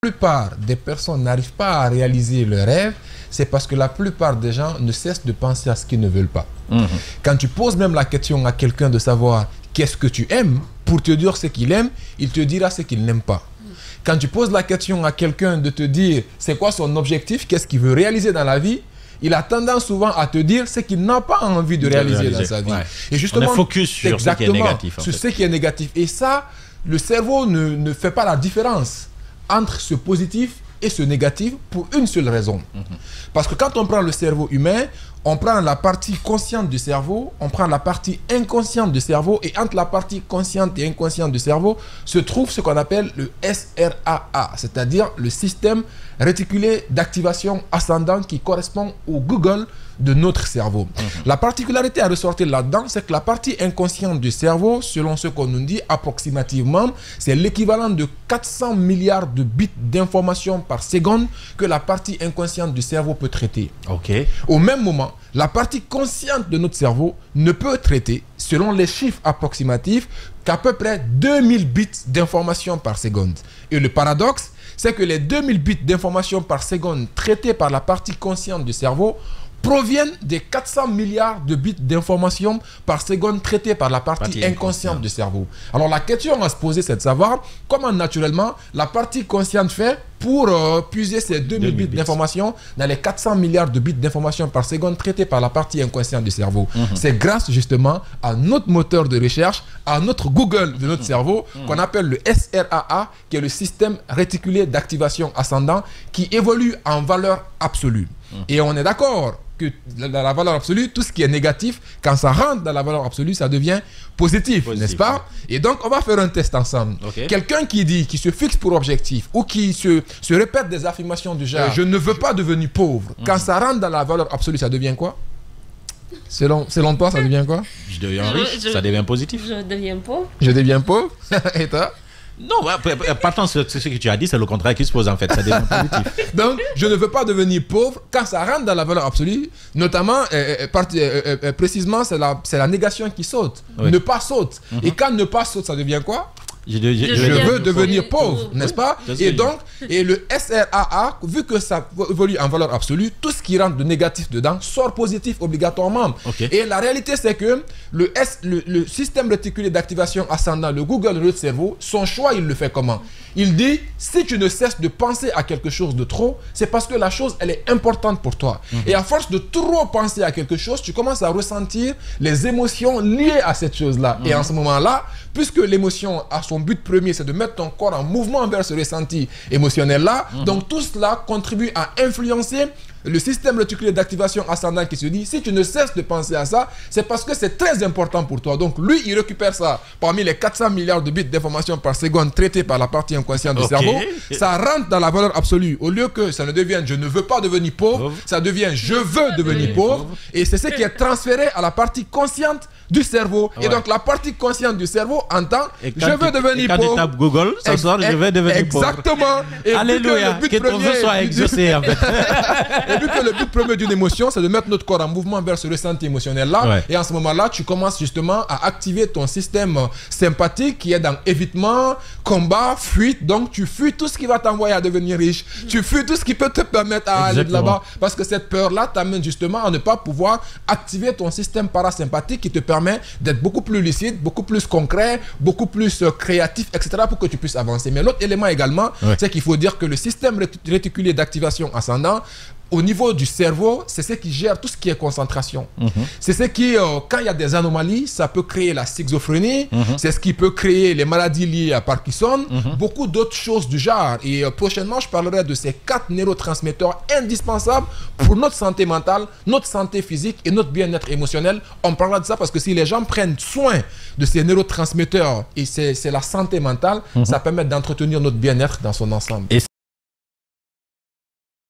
plupart des personnes n'arrivent pas à réaliser leurs rêves, c'est parce que la plupart des gens ne cessent de penser à ce qu'ils ne veulent pas. Quand tu poses même la question à quelqu'un de savoir qu'est-ce que tu aimes, pour te dire ce qu'il aime, il te dira ce qu'il n'aime pas. Quand tu poses la question à quelqu'un de te dire c'est quoi son objectif, qu'est-ce qu'il veut réaliser dans la vie, il a tendance souvent à te dire ce qu'il n'a pas envie de réaliser dans sa vie. Ouais. Et justement, on est focus sur ce qui est négatif. Sur ce qui est négatif. Et ça, le cerveau ne fait pas la différence entre ce positif et ce négatif pour une seule raison. Parce que quand on prend le cerveau humain, on prend la partie consciente du cerveau, on prend la partie inconsciente du cerveau, et entre la partie consciente et inconsciente du cerveau se trouve ce qu'on appelle le SRAA, c'est-à-dire le système réticulé d'activation ascendant qui correspond au Google de notre cerveau. La particularité à ressortir là-dedans, c'est que la partie inconsciente du cerveau, selon ce qu'on nous dit approximativement, c'est l'équivalent de 400 milliards de bits d'informations par seconde que la partie inconsciente du cerveau peut traiter. Au même moment, la partie consciente de notre cerveau ne peut traiter, selon les chiffres approximatifs, qu'à peu près 2000 bits d'informations par seconde. Et le paradoxe, c'est que les 2000 bits d'informations par seconde traités par la partie consciente du cerveau proviennent des 400 milliards de bits d'informations par seconde traitées par la partie inconsciente du cerveau. Alors la question à se poser, c'est de savoir comment naturellement la partie consciente fait pour puiser ces 2000 bits d'informations dans les 400 milliards de bits d'informations par seconde traitées par la partie inconsciente du cerveau. C'est grâce justement à notre moteur de recherche, à notre Google de notre cerveau, qu'on appelle le SRAA, qui est le système réticulé d'activation ascendant, qui évolue en valeur absolue. Et on est d'accord que dans la valeur absolue, tout ce qui est négatif, quand ça rentre dans la valeur absolue, ça devient positif, n'est-ce pas? Et donc, on va faire un test ensemble. Quelqu'un qui se fixe pour objectif ou qui se répète des affirmations du genre « je ne veux pas devenir pauvre », quand ça rentre dans la valeur absolue, ça devient quoi? Selon toi, ça devient quoi? Je deviens riche, ça devient positif. Je deviens pauvre. Je deviens pauvre. Et toi? Non, partant sur ce que tu as dit, c'est le contraire qui se pose en fait, ça devient positif. Donc, je ne veux pas devenir pauvre quand ça rentre dans la valeur absolue, notamment, précisément, c'est la négation qui saute. Ne pas saute. Et quand ne pas saute, ça devient quoi? Je veux devenir pauvre, n'est-ce pas? Et donc, le SRAA, vu que ça évolue en valeur absolue, tout ce qui rentre de négatif dedans sort positif obligatoirement. Et la réalité, c'est que le système réticulé d'activation ascendant, le Google de notre cerveau, son choix, il le fait comment? Il dit, si tu ne cesses de penser à quelque chose de trop, c'est parce que la chose, elle est importante pour toi. Et à force de trop penser à quelque chose, tu commences à ressentir les émotions liées à cette chose-là. Et en ce moment-là, puisque l'émotion a son but premier, c'est de mettre ton corps en mouvement vers ce ressenti émotionnel-là, donc tout cela contribue à influencer le système réticulé d'activation ascendant qui se dit, si tu ne cesses de penser à ça, c'est parce que c'est très important pour toi. Donc lui, il récupère ça parmi les 400 milliards de bits d'informations par seconde traitées par la partie inconsciente du cerveau. Ça rentre dans la valeur absolue. Au lieu que ça ne devienne je ne veux pas devenir pauvre, ça devient je veux devenir pauvre. Et c'est ce qui est transféré à la partie consciente du cerveau. Et donc la partie consciente du cerveau entend je veux devenir pauvre. Quand tu tapes Google, ça sort je vais devenir pauvre. Exactement. Et alléluia, que ton vœu soit exaucé en fait. Et vu que le but premier d'une émotion, c'est de mettre notre corps en mouvement vers ce ressenti émotionnel-là. Et en ce moment-là, tu commences justement à activer ton système sympathique qui est dans évitement, combat, fuite. Donc, tu fuis tout ce qui va t'envoyer à devenir riche. Tu fuis tout ce qui peut te permettre à aller de là-bas. Parce que cette peur-là t'amène justement à ne pas pouvoir activer ton système parasympathique qui te permet d'être beaucoup plus lucide, beaucoup plus concret, beaucoup plus créatif, etc. pour que tu puisses avancer. Mais l'autre élément également, c'est qu'il faut dire que le système réticulé d'activation ascendant, au niveau du cerveau, c'est ce qui gère tout ce qui est concentration. C'est ce qui, quand il y a des anomalies, ça peut créer la schizophrénie, c'est ce qui peut créer les maladies liées à Parkinson, beaucoup d'autres choses du genre. Et prochainement, je parlerai de ces 4 neurotransmetteurs indispensables pour notre santé mentale, notre santé physique et notre bien-être émotionnel. On parlera de ça parce que si les gens prennent soin de ces neurotransmetteurs et c'est la santé mentale, ça permet d'entretenir notre bien-être dans son ensemble.